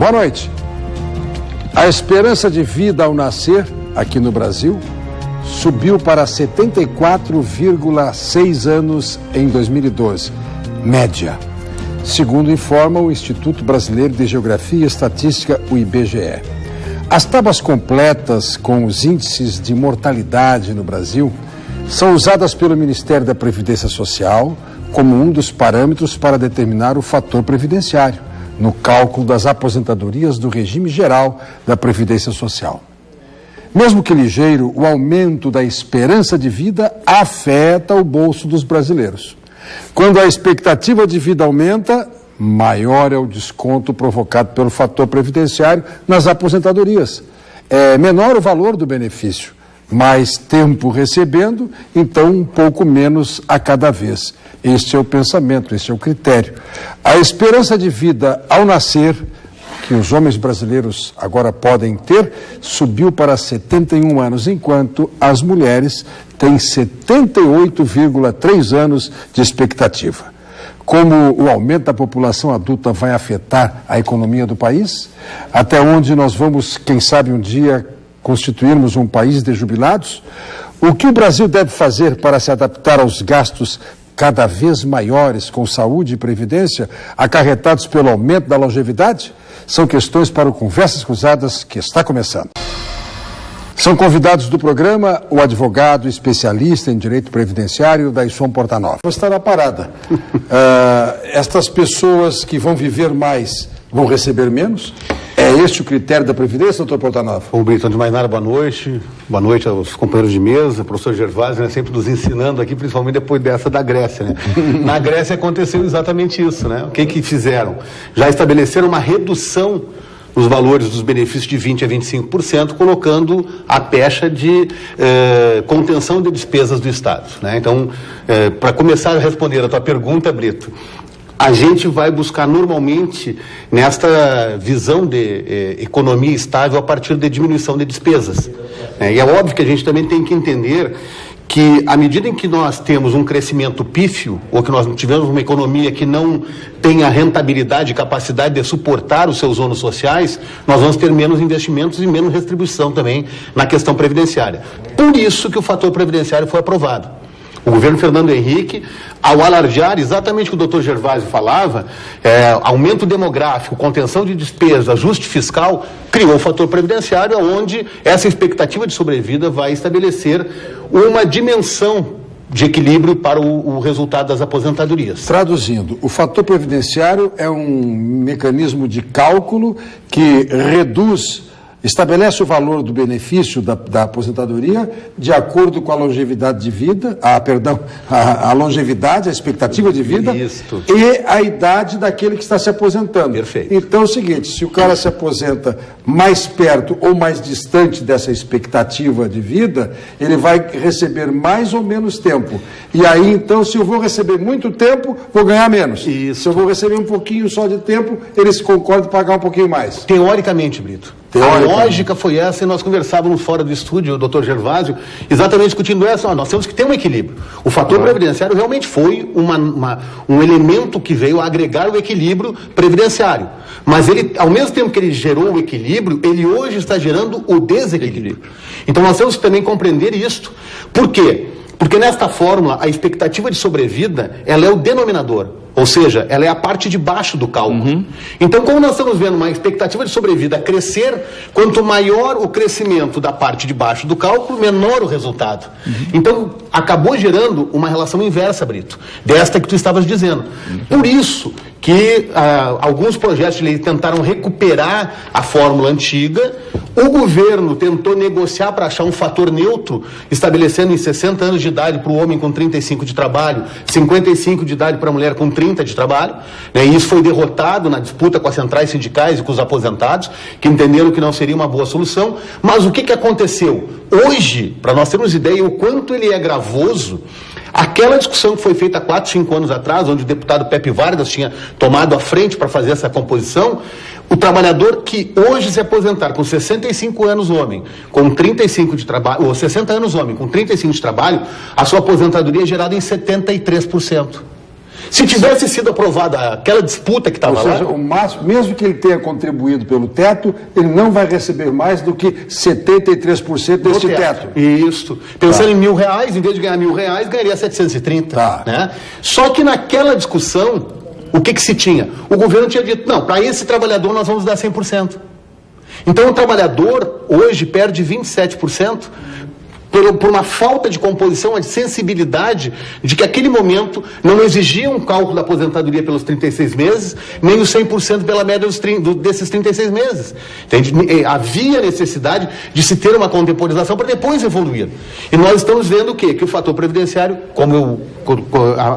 Boa noite. A esperança de vida ao nascer, aqui no Brasil, subiu para 74,6 anos em 2012, média, segundo informa o Instituto Brasileiro de Geografia e Estatística, o IBGE. As tábuas completas com os índices de mortalidade no Brasil são usadas pelo Ministério da Previdência Social como um dos parâmetros para determinar o fator previdenciário no cálculo das aposentadorias do regime geral da Previdência Social. Mesmo que ligeiro, o aumento da esperança de vida afeta o bolso dos brasileiros. Quando a expectativa de vida aumenta, maior é o desconto provocado pelo fator previdenciário nas aposentadorias. É menor o valor do benefício, mais tempo recebendo, então um pouco menos a cada vez. Este é o pensamento, este é o critério. A esperança de vida ao nascer, que os homens brasileiros agora podem ter, subiu para 71 anos, enquanto as mulheres têm 78,3 anos de expectativa. Como o aumento da população adulta vai afetar a economia do país? Até onde nós vamos, quem sabe um dia, constituirmos um país de jubilados? O que o Brasil deve fazer para se adaptar aos gastos cada vez maiores com saúde e previdência, acarretados pelo aumento da longevidade? São questões para o Conversas Cruzadas, que está começando. São convidados do programa o advogado especialista em direito previdenciário, Daisson Portanova. Está na parada. Estas pessoas que vão viver mais vão receber menos? É este o critério da Previdência, doutor Portanova? Bom, Brito, antes de mais nada, boa noite. Boa noite aos companheiros de mesa, professor Gervásio, né, sempre nos ensinando aqui, principalmente depois dessa da Grécia, né? Na Grécia aconteceu exatamente isso, né? O que fizeram? Já estabeleceram uma redução nos valores dos benefícios de 20% a 25%, colocando a pecha de contenção de despesas do Estado, né? Então, para começar a responder a tua pergunta, Brito, a gente vai buscar normalmente nesta visão de economia estável a partir de diminuição de despesas. E é óbvio que a gente também tem que entender que, à medida em que nós temos um crescimento pífio, ou que nós tivemos uma economia que não tem a rentabilidade e capacidade de suportar os seus ônus sociais, nós vamos ter menos investimentos e menos restribuição também na questão previdenciária. Por isso que o fator previdenciário foi aprovado. O governo Fernando Henrique, ao alardear exatamente o que o doutor Gervásio falava, aumento demográfico, contenção de despesas, ajuste fiscal, criou o fator previdenciário, onde essa expectativa de sobrevida vai estabelecer uma dimensão de equilíbrio para o resultado das aposentadorias. Traduzindo, o fator previdenciário é um mecanismo de cálculo que estabelece o valor do benefício da aposentadoria de acordo com a longevidade de vida, a longevidade, a expectativa de vida. Isto. E a idade daquele que está se aposentando. Perfeito. Então é o seguinte, se o cara se aposenta mais perto ou mais distante dessa expectativa de vida, ele vai receber mais ou menos tempo. E aí, então, se eu vou receber muito tempo, vou ganhar menos. Isso. Se eu vou receber um pouquinho só de tempo, eles concordam em pagar um pouquinho mais. Teoricamente, Brito. A lógica foi essa, e nós conversávamos fora do estúdio, o doutor Gervásio, exatamente discutindo essa. Nós temos que ter um equilíbrio. O fator previdenciário realmente foi um elemento que veio a agregar o equilíbrio previdenciário. Mas ele, ao mesmo tempo que ele gerou o equilíbrio, ele hoje está gerando o desequilíbrio. Então nós temos que também compreender isto. Por quê? Porque nesta fórmula, a expectativa de sobrevida, ela é o denominador. Ou seja, ela é a parte de baixo do cálculo. Então, como nós estamos vendo uma expectativa de sobrevida crescer, quanto maior o crescimento da parte de baixo do cálculo, menor o resultado. Então, acabou gerando uma relação inversa, Brito, desta que tu estavas dizendo. Por isso que alguns projetos de lei tentaram recuperar a fórmula antiga, o governo tentou negociar para achar um fator neutro, estabelecendo em 60 anos de idade para o homem com 35 de trabalho, 55 de idade para a mulher com 30 de trabalho, né? E isso foi derrotado na disputa com as centrais sindicais e com os aposentados, que entenderam que não seria uma boa solução. Mas o que aconteceu? Hoje, para nós termos ideia o quanto ele é gravoso, aquela discussão que foi feita há 4, 5 anos atrás, onde o deputado Pepe Vargas tinha tomado a frente para fazer essa composição, o trabalhador que hoje se aposentar com 65 anos homem, com 35 de trabalho, ou 60 anos homem, com 35 de trabalho, a sua aposentadoria é gerada em 73%. Se tivesse sido aprovada aquela disputa que estava lá... o máximo, mesmo que ele tenha contribuído pelo teto, ele não vai receber mais do que 73% desse teto. Isso. Pensando em R$1.000, em vez de ganhar R$1.000, ganharia 730. Né? Só que naquela discussão, o que se tinha? O governo tinha dito, não, para esse trabalhador nós vamos dar 100%. Então o trabalhador hoje perde 27%, por uma falta de composição, de sensibilidade de que aquele momento não exigia um cálculo da aposentadoria pelos 36 meses, nem os 100% pela média desses 36 meses. Entende? Havia necessidade de se ter uma contemporização para depois evoluir. E nós estamos vendo o quê? Que o fator previdenciário, como eu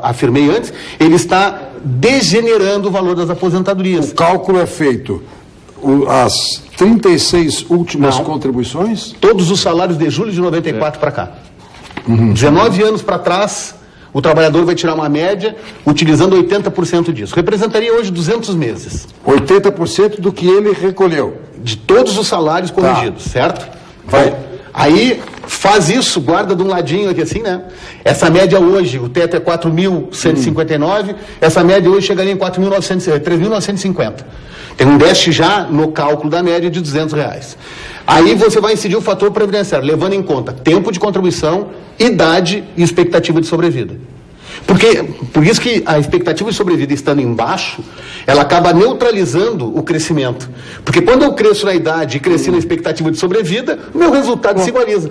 afirmei antes, ele está degenerando o valor das aposentadorias. O cálculo é feito... As 36 últimas contribuições? Todos os salários de julho de 94 para cá. 19 anos para trás, o trabalhador vai tirar uma média utilizando 80% disso. Representaria hoje 200 meses. 80% do que ele recolheu? De todos os salários corrigidos, certo? Vai. Aí faz isso, guarda de um ladinho aqui assim, né? Essa média hoje, o teto é 4.159, essa média hoje chegaria em 3.950. Tem um déficit já no cálculo da média de R$200. Aí você vai incidir o fator previdenciário, levando em conta tempo de contribuição, idade e expectativa de sobrevida. Por isso que a expectativa de sobrevida estando embaixo, ela acaba neutralizando o crescimento. Porque quando eu cresço na idade e cresci na expectativa de sobrevida, o meu resultado se igualiza.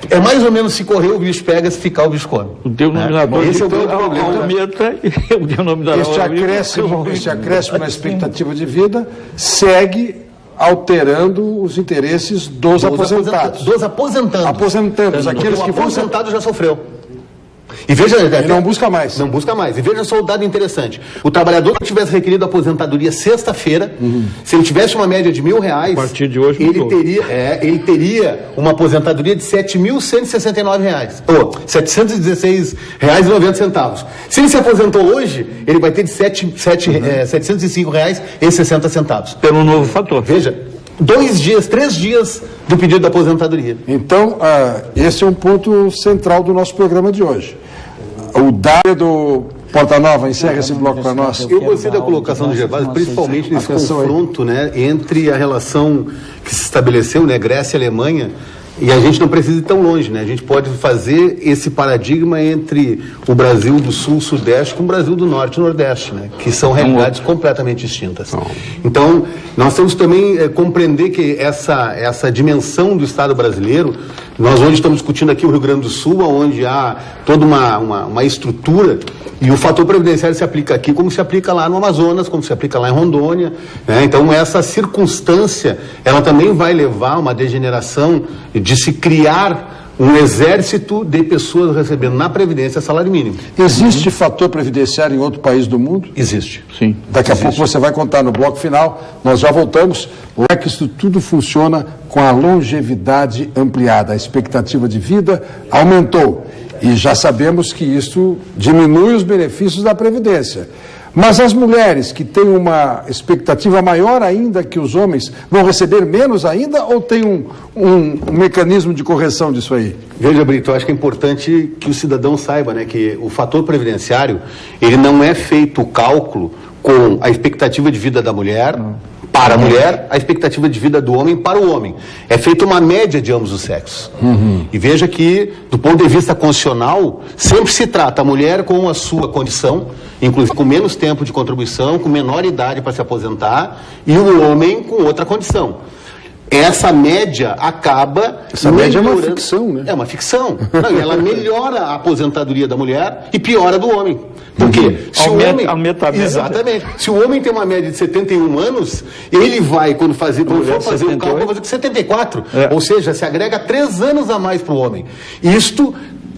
É mais ou menos se correr o bicho pega, se ficar o bicho come. O denominador esse é o grande problema. Esse acréscimo na expectativa de vida segue alterando os interesses dos aposentados. Dos aposentandos. Aposentandos, aqueles que vão... O aposentado já sofreu. E veja, ele não busca mais. Não busca mais. E veja só o dado interessante. O trabalhador que tivesse requerido aposentadoria sexta-feira, se ele tivesse uma média de R$1.000, a partir de hoje ele teria uma aposentadoria de R$7.169. Ou R$716,90. Se ele se aposentou hoje, ele vai ter de R$705,60. Pelo novo fator. Veja, 3 dias do pedido da aposentadoria. Então, esse é um ponto central do nosso programa de hoje. O Dário do Porta Nova encerra esse bloco para nós. Eu gostei da colocação do Gervásio, principalmente nesse confronto, né, entre a relação que se estabeleceu, né, Grécia e Alemanha, e a gente não precisa ir tão longe, né? A gente pode fazer esse paradigma entre o Brasil do Sul, Sudeste com o Brasil do Norte e Nordeste, né? Que são realidades completamente distintas. Então, nós temos também compreender que essa dimensão do Estado brasileiro, nós hoje estamos discutindo aqui o Rio Grande do Sul, onde há toda uma estrutura, e o fator previdenciário se aplica aqui como se aplica lá no Amazonas, como se aplica lá em Rondônia, né? Então, essa circunstância, ela também vai levar a uma degeneração de se criar um exército de pessoas recebendo na Previdência salário mínimo. Existe fator previdenciário em outro país do mundo? Existe. Sim. Daqui a pouco você vai contar no bloco final. Nós já voltamos. Como é que isso tudo funciona com a longevidade ampliada? A expectativa de vida aumentou. E já sabemos que isso diminui os benefícios da Previdência. Mas as mulheres que têm uma expectativa maior ainda que os homens vão receber menos ainda ou tem um mecanismo de correção disso aí? Veja, Brito, eu acho que é importante que o cidadão saiba, né, que o fator previdenciário, ele não é feito o cálculo com a expectativa de vida da mulher para a mulher, a expectativa de vida do homem para o homem. É feita uma média de ambos os sexos. E veja que, do ponto de vista constitucional, sempre se trata a mulher com a sua condição, inclusive com menos tempo de contribuição, com menor idade para se aposentar, e o homem com outra condição. Essa média acaba... Essa média é uma ficção, né? É uma ficção. Não, ela melhora a aposentadoria da mulher e piora a do homem. Por quê? Se o homem... Exatamente. Se o homem tem uma média de 71 anos, ele vai, quando for fazer o cálculo, vai fazer com 74. Ou seja, se agrega 3 anos a mais para o homem. Isto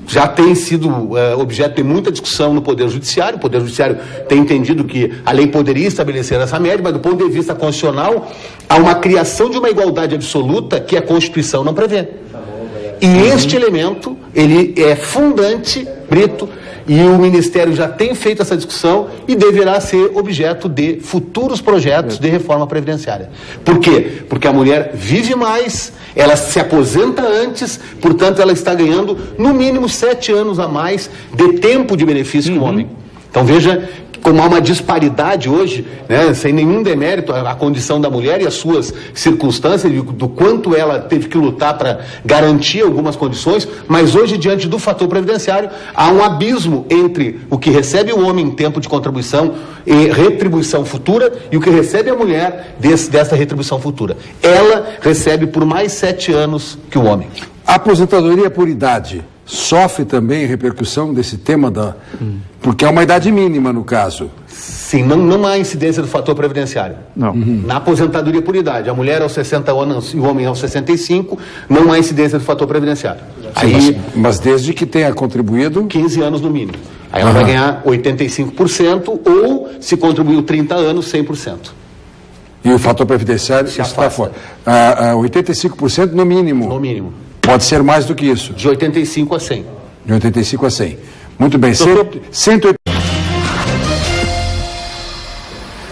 já tem sido objeto de muita discussão no Poder Judiciário. O Poder Judiciário tem entendido que a lei poderia estabelecer essa média, mas do ponto de vista constitucional, há uma criação de uma igualdade absoluta que a Constituição não prevê. E este elemento, ele é fundante, Brito, e o Ministério já tem feito essa discussão e deverá ser objeto de futuros projetos de reforma previdenciária. Por quê? Porque a mulher vive mais, ela se aposenta antes, portanto ela está ganhando no mínimo 7 anos a mais de tempo de benefício que o homem. Então veja como há uma disparidade hoje, né, sem nenhum demérito, a condição da mulher e as suas circunstâncias, do quanto ela teve que lutar para garantir algumas condições, mas hoje, diante do fator previdenciário, há um abismo entre o que recebe o homem em tempo de contribuição e retribuição futura e o que recebe a mulher dessa retribuição futura. Ela recebe por mais 7 anos que o homem. A aposentadoria por idade sofre também repercussão desse tema porque é uma idade mínima no caso. Sim, não há incidência do fator previdenciário. Não. Na aposentadoria por idade, a mulher aos 60 anos e o homem aos 65, não há incidência do fator previdenciário. Sim, aí, mas desde que tenha contribuído 15 anos no mínimo. Aí ela vai ganhar 85% ou, se contribuiu 30 anos, 100%. E o fator previdenciário está fora. 85% no mínimo. No mínimo. Pode ser mais do que isso. De 85 a 100. De 85 a 100. Muito bem. 180.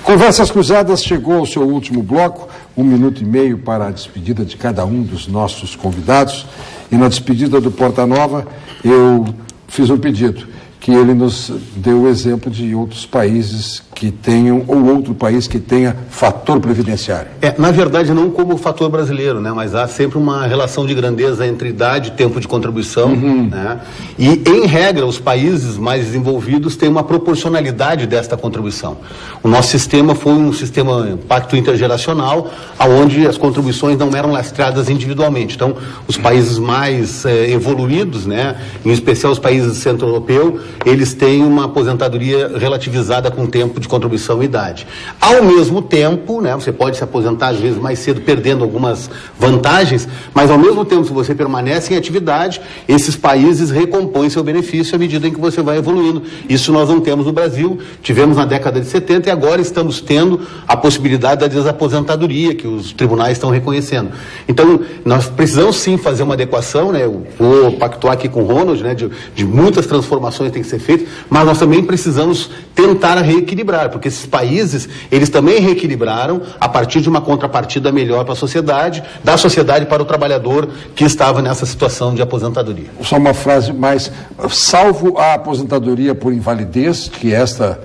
Conversas Cruzadas chegou ao seu último bloco. 1 minuto e meio para a despedida de cada um dos nossos convidados. E na despedida do Porta Nova, eu fiz um pedido, que ele nos deu o exemplo de outros países que tenham, ou outro país que tenha fator previdenciário. Na verdade, não como o fator brasileiro, né? Mas há sempre uma relação de grandeza entre idade e tempo de contribuição. Né? E, em regra, os países mais desenvolvidos têm uma proporcionalidade desta contribuição. O nosso sistema foi um sistema pacto intergeracional, onde as contribuições não eram lastreadas individualmente. Então, os países mais evoluídos, né? Em especial os países centro-europeus, eles têm uma aposentadoria relativizada com tempo de contribuição e idade. Ao mesmo tempo, né, você pode se aposentar às vezes mais cedo, perdendo algumas vantagens, mas ao mesmo tempo, se você permanece em atividade, esses países recompõem seu benefício à medida em que você vai evoluindo. Isso nós não temos no Brasil, tivemos na década de 70 e agora estamos tendo a possibilidade da desaposentadoria, que os tribunais estão reconhecendo. Então, nós precisamos sim fazer uma adequação, né, eu vou pactuar aqui com o Ronald, né, de muitas transformações que têm que ser feitas, mas nós também precisamos tentar reequilibrar, porque esses países, eles também reequilibraram a partir de uma contrapartida melhor para a sociedade, da sociedade para o trabalhador que estava nessa situação de aposentadoria. Só uma frase mais, salvo a aposentadoria por invalidez, que esta,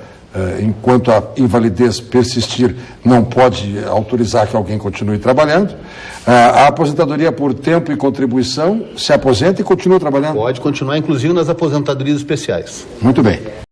enquanto a invalidez persistir, não pode autorizar que alguém continue trabalhando, a aposentadoria por tempo e contribuição se aposenta e continua trabalhando. Pode continuar, inclusive nas aposentadorias especiais. Muito bem.